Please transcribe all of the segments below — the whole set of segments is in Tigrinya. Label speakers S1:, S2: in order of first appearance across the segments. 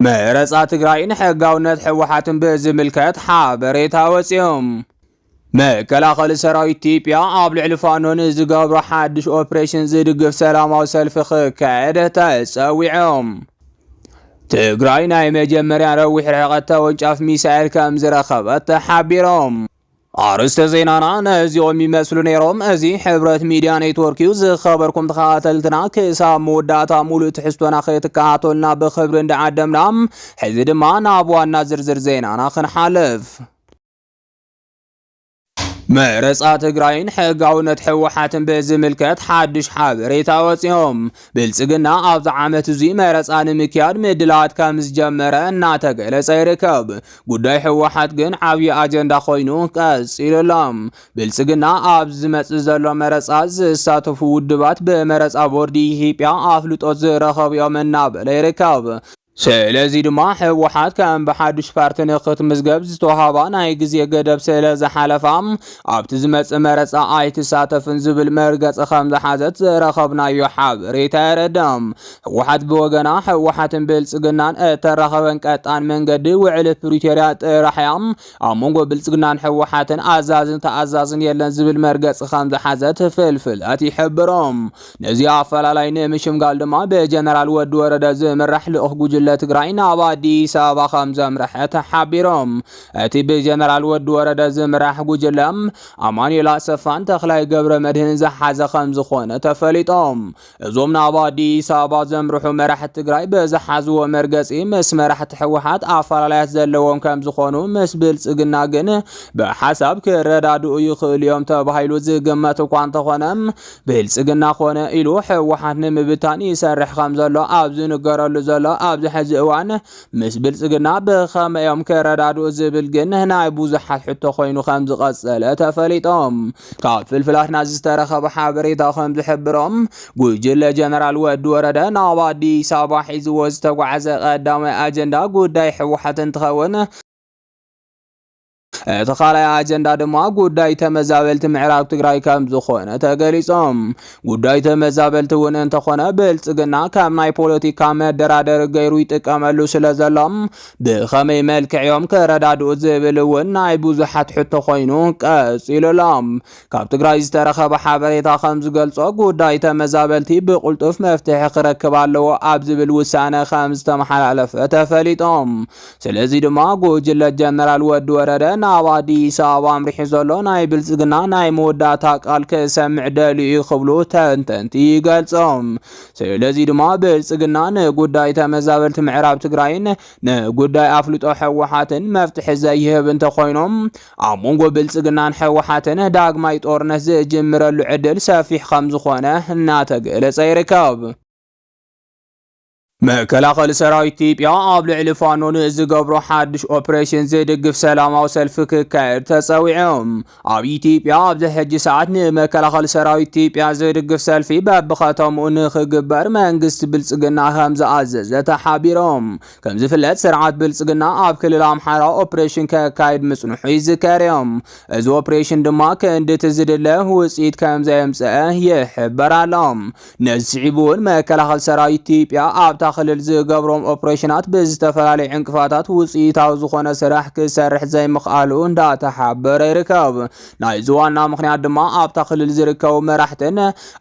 S1: مرصع تግራይ ንሕጋውነት ሕወሓትን ብዝምልከት ሓበሬታ ወፂኦም መከላኸሊ ሰራዊት ኢትዮጵያ ኣብ ልዕሊ ፋኖን ዝገብሮ ሓድሽ ኦፕሬሽን ዝድግፍ ሰላማዊ ሰልፊ ክካየድ ተፀዊዖም ትግራይ ናይ መጀመርያ ረዊሕ ርሕቀት ተወንጫፍ ሚሳኤል ከም ዝረኸበት ሓቢሮም አርስተ ዜናና ነዚኦም ይመስሉ ነይሮም እዚ ሕብረት ሚዲያ ኔትወርክ ዝኸበርኩም ተኸታተልትና ክሳብ መወዳእታ ሙሉእ ትሕዝቶና ክትከታተሉና ብክብሪ እንዳዓደምና ሕዚ ድማ ናብ ዋና ዝርዝር ዜናና ክንሓልፍ مرصع تግራይን ሕጋውነት ሕወሓትን ብዝምልከት ሓድሽ ሓበሬታ ወፂኦም ብልጽግና ኣብ ዓመት እዚ መረጻ ንምክያድ ምድላት ከም ዝጀመረ እናተገለጸ ይርከብ ጉዳይ ሕወሓት ግን ዓብይ አጀንዳ ኮይኑ ቀፂሉሎም ብልጽግና ኣብ ዝመጽእ ዘሎ መረጻ ዝሳተፉ ውድባት በመረጻ ቦርዲ ኢትዮጵያ ኣፍልጦት ዝረኸብዮም እናበለ ይርከብ ስለዚህ ድማ ሕወሓት ከም በሓድሽ ፓርቲ ንኽትምዝገብ ዝተዋሃባ ናይ ግዜ ገደብ ስለ ዝሓለፋም ኣብቲ ዝመጽእ መረጻ ኣይትሳተፍን ዝብል መርገጽ ከም ዝሓዘት ዝረኸብናዮ ሓበሬታ የረድም ሕወሓት ብወገና ሕወሓትን ብልጽግናን እተራኸበን ቀጣን መንገዲ ውዕል ፕሪቶሪያ ጥራሕያም ኣብ መንጎ ብልጽግናን ሕወሓትን ኣዛዝን ተኣዛዝን የለን ዝብል መርገጽ ከም ዝሓዘት ፍልፍላት ይሕብሮም ነዚ ኣፈላላይ ንምሽምጋል ድማ ብጀነራል ወዲ ወረደ ዝምራሕ ልኡኽ ጉጅለ ትግራይ ናብ አዲስ አበባ ከም ዘምርሐት ሓቢሮም እቲ ብጀነራል ወዲ ወረደ ዝምራሕ ጉጅለም አማኑኤል አሰፋን ተኽላይ ገብረ መድህን ዝሓዘ ከም ዝኾነ ተፈሊጦም እዞም ናብ አዲስ አበባ ዘምርሑ መራሕቲ ትግራይ በዝሓዝዎ መርገጺ ምስ መራሕቲ ሕወሓት ኣፈላላያት ዘለዎም ከም ዝኾኑ ምስ ብልጽግና ግን ብሓሳብ ክረዳድኡ ይኽእሉ እዮም ተባሂሉ ዝግመት እኳ እንተኾነም ብልጽግና ኮነ ኢሉ ሕወሓት ንምብታን ይሰርሕ ከም ዘሎ ኣብ ዝንገረሉ ዘሎ ኣብ ሕዚ እዋን ምስ ብልጽግና ብኸመዮም ከረዳድኡ ዝብል ግን ናይ ብዙሓት ሕቶ ኮይኑ ከም ዝቐጸለ ተፈሊጦም ካብ ፍልፍላትና ዝተረኸበ ሓበሬታ ከም ዝሕብሮም ጉጅለ ጀነራል ወዲ ወረደ ናብ አዲስ አበባ ሒዝዎ ዝተጓዓዘ ቀዳማይ አጀንዳ ጉዳይ ሕወሓት እንትኸውን ተኻላይ አጀንዳ ድማ ጉዳይ ተመዛበልቲ ምዕራብ ትግራይ ከም ዝኾነ ተገሊጾም ጉዳይ ተመዛበልቲ እውን እንተኾነ ብልጽግና ከም ናይ ፖለቲካ መደራደሪ ገይሩ ይጥቀመሉ ስለዘሎም ብኸመይ መልክዕዮም ከረዳድኡ ዝብል እውን ናይ ብዙሓት ሕቶ ኮይኑ ቀፂሉሎም ካብ ትግራይ ዝተረኸበ ሓበሬታ ከም ዝገልጾ ጉዳይ ተመዛበልቲ ብቁልጡፍ መፍትሒ ክረክብ ኣለዎ ኣብ ዝብል ውሳነ ከም ዝተመሓላለፈ ተፈሊጦም ስለዚ ድማ ጉጅለ ጀነራል ወዲ ወረደ ናብ አዲስ አበባ ኣምሪሑ ዘሎ ናይ ብልጽግና ናይ መወዳእታ ቃል ክሰምዕ ደልዩ ይኽብሉ ተንተንቲ ይገልጾም ስለዚ ድማ ብልጽግና ንጉዳይ ተመዛበልቲ ምዕራብ ትግራይን ንጉዳይ ኣፍልጦ ሕወሓትን መፍትሒ ዘይህብ እንተኾይኖም ኣብ መንጎ ብልጽግናን ሕወሓትን ዳግማይ ጦርነት ዝጅምረሉ ዕድል ሰፊሕ ከም ዝኾነ እናተገለጸ ይርከብ መከላኸሊ ሰራዊት ኢትዮጵያ ኣብ ልዕሊ ፋኖን ዝገብሮ ሓድሽ ኦፕሬሽን ዝድግፍ ሰላማዊ ሰልፊ ክካየድ ተፀዊዖም ኣብ ኢትዮጵያ ኣብ ዝሕጂ ሰዓት ንመከላኸሊ ሰራዊት ኢትዮጵያ ዝድግፍ ሰልፊ በብኸተምኡ ንኽግበር መንግስቲ ብልጽግና ከም ዝኣዘዘ ተሓቢሮም ከም ዝፍለጥ ስርዓት ብልጽግና ኣብ ክልል ኣምሓራ ኦፕሬሽን ከካይድ ምጽንሑ ይዝከር እዮም እዚ ኦፕሬሽን ድማ ክንድቲ ዝድለ ውፅኢት ከም ዘየምፅአ ይሕበር ኣሎም ነዚ ስዒቡ እውን መከላኸሊ ሰራዊት ኢትዮጵያ ኣብ خلال ዝገብሮም ኦፕሬሽናት ብዝተፈላለዩ ዕንቅፋታት ውጽኢታዊ ዝኾነ ስራሕ ክሰርሕ ዘይምኽኣሉ እንዳተሓበረ ይርከብ ናይ ዝዋና ምኽንያት ድማ ኣብ ተኽልል ዝርከቡ መራሕትን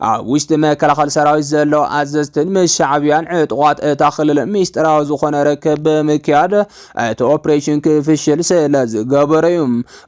S1: ኣብ ውሽጢ መከላኸሊ ሰራዊት ዘሎ ኣዘዝትን ምስ ሻዕብያን ዕጡቋት እታ ክልል ሚስጥራዊ ዝኾነ ርክብ ብምክያድ እቲ ኦፕሬሽን ክፍሽል ስለ ዝገበረ እዩ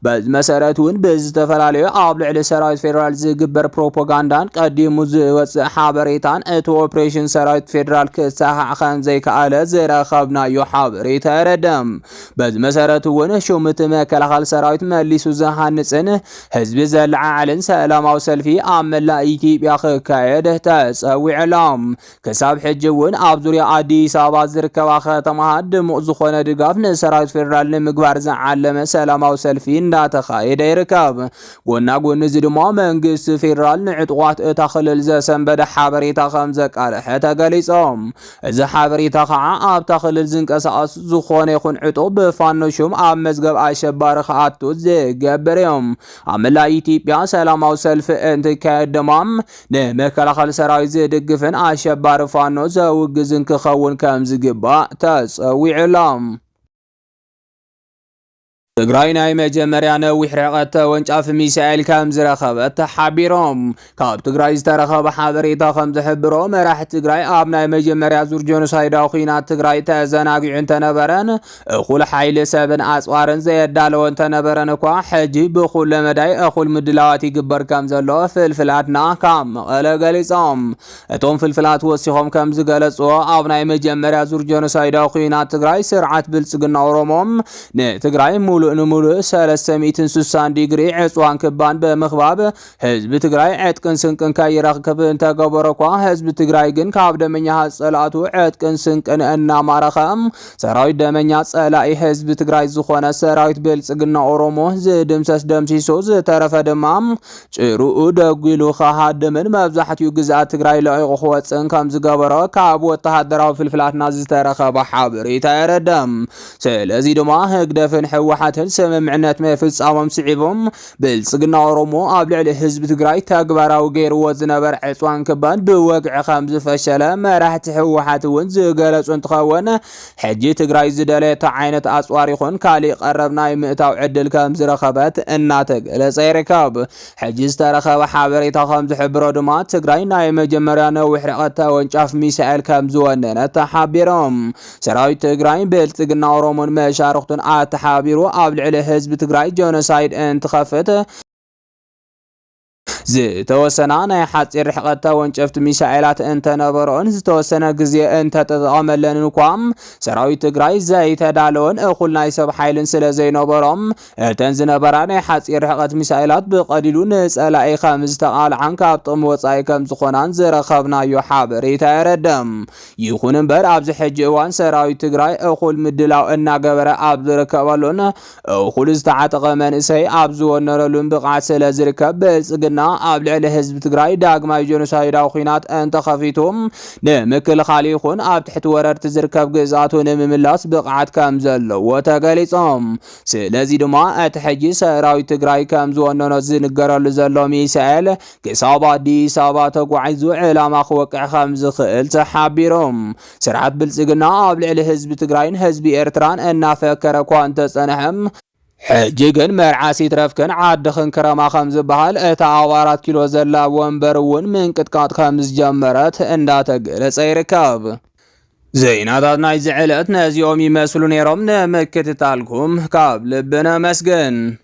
S1: በዚ መሰረት እውን ብዝተፈላለዩ ኣብ ልዕሊ ሰራዊት ፌደራል ዝግበር ፕሮፓጋንዳን ቀዲሙ ዝወፅእ ሓበሬታን እቲ ኦፕሬሽን ሰራዊት ፌደራል ክሳሓ خان زي كأله زرا خابنا يحاب ريتا ردم بز مسارات ونشومت مكلا سرايت مليسو زهان سنه حزب زلع علن سلام او سلفي عمل لايتي بياخ كايده تسوي علام كساب حجون ابزوري اديس ابا زركوا ختمهاد مؤزخونه دغاف نسرايت فيدرال لمغبار زعلم سلام او سلفي እንዳተኻየደ ይርከብ ጎና ጎን ዝድሞ መንግስት ፌደራል ንዕጥቋት እታخلل ዘሰንበደ ሓበሬታ ከም ዘቃልሐ ተገሊጾም እዚ እዚ ሓበሬታ ከዓ ኣብታ ክልል ዝንቀሳቐስ ዝኾነ ይኹን ዕጡቕ ብፋኖ ሹም ኣብ መዝገብ ኣሸባሪ ክኣቱ ዝገብር እዮም። ኣብ መላእ ኢትዮጵያ ሰላማዊ ሰልፊ እንትካየድ ድማ ንመከላኸሊ ሰራዊት ዝድግፍን ኣሸባሪ ፋኖ ዘውግዝን ክኸውን ከም ዝግባእ ተፀዊዑሎም። ትግራይ ናይ መጀመርያ ነዊሕ ርሕቀት ተወንጫፊ ሚሳኤል ከም ዝረኸበት ተሓቢሮም። ካብ ትግራይ ዝተረኸበ ሓበሬታ ከም ዝሕብሮ መራሕቲ ትግራይ ኣብ ናይ መጀመርያ ዙር ጆኖሳይዳዊ ኩናት ትግራይ ተዘናጊዑ እንተነበረን እኹል ሓይሊ ሰብን ኣፅዋርን ዘየዳለወ እንተነበረን እኳ ሕጂ ብኩለ መዳይ እኹል ምድላዋት ይግበር ከም ዘሎ ፍልፍላትና ካብ መቐለ ገሊፆም። እቶም ፍልፍላት ወሲኾም ከም ዝገለጽዎ ኣብ ናይ መጀመርያ ዙር ጆኖሳይዳዊ ኩናት ትግራይ ስርዓት ብልጽግና ኦሮሞም ንትግራይ ሙሉእ ንሙሉእ 360 ዲግሪ ዕፅዋን ክባን ብምኽባብ ህዝቢ ትግራይ ዕጥቅን ስንቅን ከይረክብ እንተገበሮ እኳ ህዝቢ ትግራይ ግን ካብ ደመኛ ፀላእቱ ዕጥቅን ስንቅን እናማረኸ ሰራዊት ደመኛ ፀላኢ ህዝቢ ትግራይ ዝኾነ ሰራዊት ብልጽግና ኦሮሞ ዝድምሰስ ደምሲሶ ዝተረፈ ድማ ጭሩኡ ደጉሉ ከሃድምን መብዛሕትኡ ግዝኣት ትግራይ ለቂቑ ክወፅን ከም ዝገበሮ ካብ ወተሃደራዊ ፍልፍላትና ዝተረኸበ ሓበሬታ የረድም። ስለዚ ድማ ህግደፍን ሕወሓትን ስምምዕነት መፍጻሞም ስዒቦም ብልጽግና ኦሮሞ ኣብ ልዕሊ ህዝቢ ትግራይ ተግባራዊ ገይርዎ ዝነበረ ዕፅዋን ክባን ብወግዒ ከም ዝፈሸለ መራሕቲ ሕወሓት እውን ዝገለጹ እንትኸውን ሕጂ ትግራይ ዝደለየታ ዓይነት ኣፅዋር ይኹን ካሊእ ቀረብ ናይ ምእታው ዕድል ከም ዝረኸበት እናተገለጸ ይርከብ። ሕጂ ዝተረኸበ ሓበሬታ ከም ዝሕብሮ ድማ ትግራይ ናይ መጀመርያ ነዊሕ ርሕቀት ተወንጫፍ ሚሳኤል ከም ዝወነነት ተሓቢሮም። ሰራዊት ትግራይ ብልጽግና ኦሮሞን መሻርክቱን ኣተሓቢሩ ኣብ ልዕሊ ህዝቢ ትግራይ ጆኖሳይድ እንትኸፍት ዝተወሰና ናይ ሓፂር ርሕቀት ተወንጨፍቲ ሚሳኤላት እንተነበሮን ዝተወሰነ ግዜ እንተተጠቐመለን እንኳም ሰራዊት ትግራይ ዘይተዳለወን እኹል ናይ ሰብ ሓይልን ስለ ዘይነበሮም እተን ዝነበራ ናይ ሓፂር ርሕቀት ሚሳኤላት ብቐሊሉ ንፀላኢ ከም ዝተቃልዓን ካብ ጥቕሚ ወፃኢ ከም ዝኾናን ዝረኸብናዮ ሓበሬታ የረድም። ይኹን እምበር ኣብዚ ሕጂ እዋን ሰራዊት ትግራይ እኹል ምድላው እናገበረ ኣብ ዝርከበሉን እኹል ዝተዓጠቐ መንእሰይ ኣብ ዝወነረሉን ብቕዓት ስለ ዝርከብ ብልጽግና ኣብ ልዕሊ ህዝቢ ትግራይ ዳግማይ ጆኖሳይዳዊ ኩናት እንተኸፊቶም ንምክልኻል ይኹን ኣብ ትሕቲ ወረርቲ ዝርከብ ግዝኣቱ ንምምላስ ብቕዓት ከም ዘለዎ ተገሊጾም። ስለዚ ድማ እቲ ሕጂ ሰራዊት ትግራይ ከም ዝወነኖ ዝንገረሉ ዘሎ ሚሳኤል ክሳብ ኣዲስ ኣበባ ተጓዒዙ ዕላማ ክወቅዕ ከም ዝኽእል ተሓቢሮም። ስርዓት ብልጽግና ኣብ ልዕሊ ህዝቢ ትግራይን ህዝቢ ኤርትራን እናፈከረ እኳ እንተጸንሐም ሕጂ ግን መርዓሲ ትረፍክን ዓድኽን ክረማ ከም ዝበሃል እታ ኣብ 4 ኪሎ ዘላ ወንበር እውን ምንቅጥቃጥ ከም ዝጀመረት እንዳተገለጸ ይርከብ። ዜናታት ናይ ዝዕለት ነዚኦም ይመስሉ ነይሮም። ንምክትታልኩም ካብ ልብነ መስገን